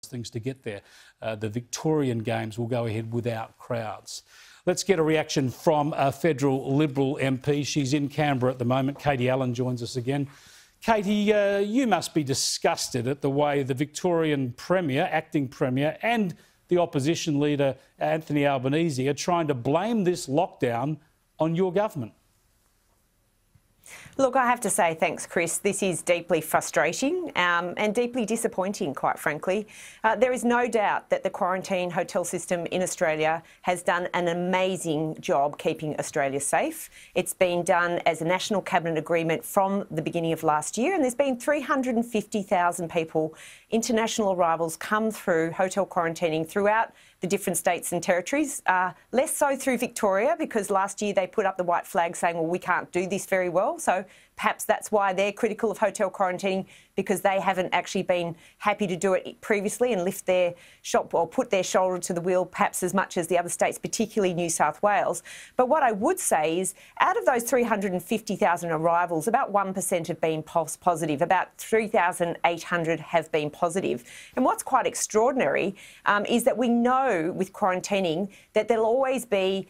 things to get there. The Victorian Games will go ahead without crowds. Let's get a reaction from a federal Liberal MP. She's in Canberra at the moment. Katie Allen joins us again. Katie, you must be disgusted at the way the Victorian Premier, acting Premier, and the opposition leader, Anthony Albanese, are trying to blame this lockdown on your government. Look, I have to say thanks, Chris. This is deeply frustrating and deeply disappointing, quite frankly. There is no doubt that the quarantine hotel system in Australia has done an amazing job keeping Australia safe. It's been done as a national cabinet agreement from the beginning of last year, and there's been 350,000 people, international arrivals, come through hotel quarantining throughout the different states and territories. Less so through Victoria, because last year they put up the white flag saying, well, we can't do this very well. So perhaps that's why they're critical of hotel quarantining, because they haven't actually been happy to do it previously and lift their or put their shoulder to the wheel perhaps as much as the other states, particularly New South Wales. But what I would say is, out of those 350,000 arrivals, about 1% have been positive, about 3,800 have been positive. And what's quite extraordinary is that we know with quarantining that there'll always be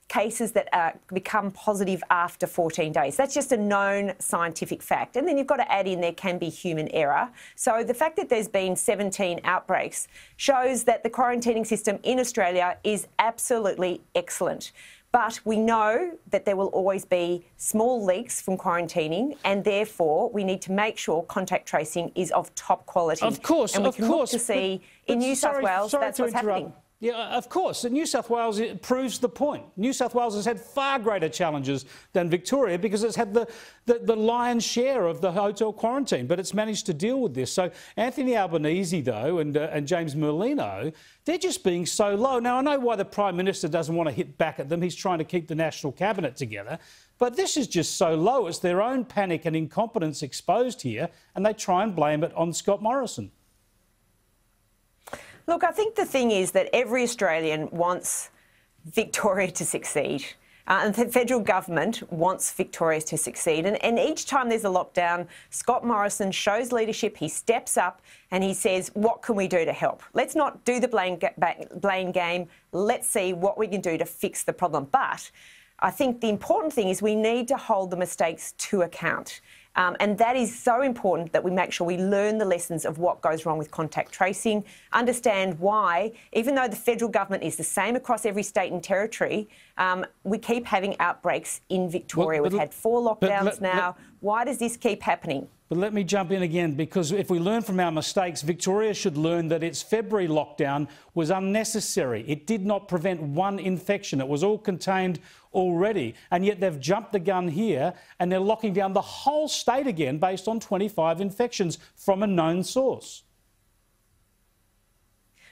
cases that become positive after 14 days. That's just a known scientific fact. And then you've got to add in there can be human error. So the fact that there's been 17 outbreaks shows that the quarantining system in Australia is absolutely excellent. But we know that there will always be small leaks from quarantining, and therefore we need to make sure contact tracing is of top quality. Of course, and we can look to but see in New South Wales that's what's happening. Yeah, of course. New South Wales, it proves the point. New South Wales has had far greater challenges than Victoria because it's had the lion's share of the hotel quarantine, but it's managed to deal with this. So Anthony Albanese, though, and James Merlino, they're just being so low. Now, I know why the Prime Minister doesn't want to hit back at them. He's trying to keep the National Cabinet together. But this is just so low. It's their own panic and incompetence exposed here, and they try and blame it on Scott Morrison. Look, I think the thing is that every Australian wants Victoria to succeed. And the federal government wants Victoria to succeed. And each time there's a lockdown, Scott Morrison shows leadership. He steps up and he says, what can we do to help? Let's not do the blame game. Let's see what we can do to fix the problem. But I think the important thing is we need to hold the mistakes to account. And that is so important, that we make sure we learn the lessons of what goes wrong with contact tracing, understand why, even though the federal government is the same across every state and territory, we keep having outbreaks in Victoria. We've had 4 lockdowns now. Why does this keep happening? But let me jump in again, because if we learn from our mistakes, Victoria should learn that its February lockdown was unnecessary. It did not prevent one infection. It was all contained already. And yet they've jumped the gun here and they're locking down the whole state again based on 25 infections from a known source.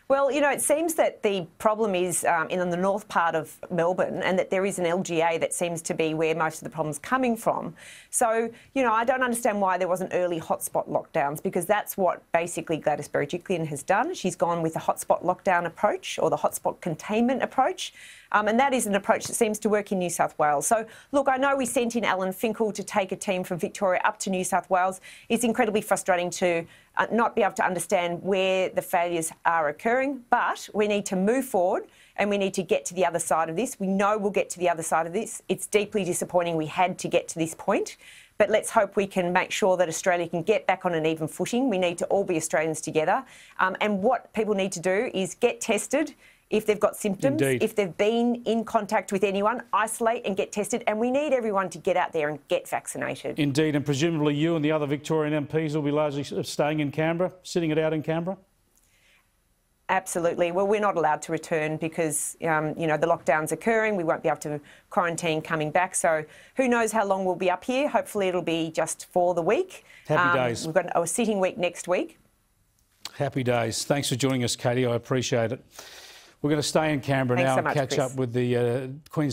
Well, you know, it seems that the problem is in the north part of Melbourne, and that there is an LGA that seems to be where most of the problem's coming from. So, you know, I don't understand why there wasn't early hotspot lockdowns, because that's what basically Gladys Berejiklian has done. She's gone with the hotspot lockdown approach, or the hotspot containment approach. And that is an approach that seems to work in New South Wales. So, look, I know we sent in Alan Finkel to take a team from Victoria up to New South Wales. It's incredibly frustrating to not be able to understand where the failures are occurring, but we need to move forward and we need to get to the other side of this. We know we'll get to the other side of this. It's deeply disappointing we had to get to this point, but let's hope we can make sure that Australia can get back on an even footing. We need to all be Australians together. And what people need to do is get tested if they've got symptoms. Indeed. If they've been in contact with anyone, isolate and get tested. And we need everyone to get out there and get vaccinated. Indeed, and presumably you and the other Victorian MPs will be largely staying in Canberra, sitting it out in Canberra? Absolutely. Well, we're not allowed to return because, you know, the lockdown's occurring. We won't be able to quarantine coming back. So who knows how long we'll be up here. Hopefully it'll be just for the week. Happy days. We've got a sitting week next week. Happy days. Thanks for joining us, Katie. I appreciate it. We're going to stay in Canberra now and catch up with the Queensland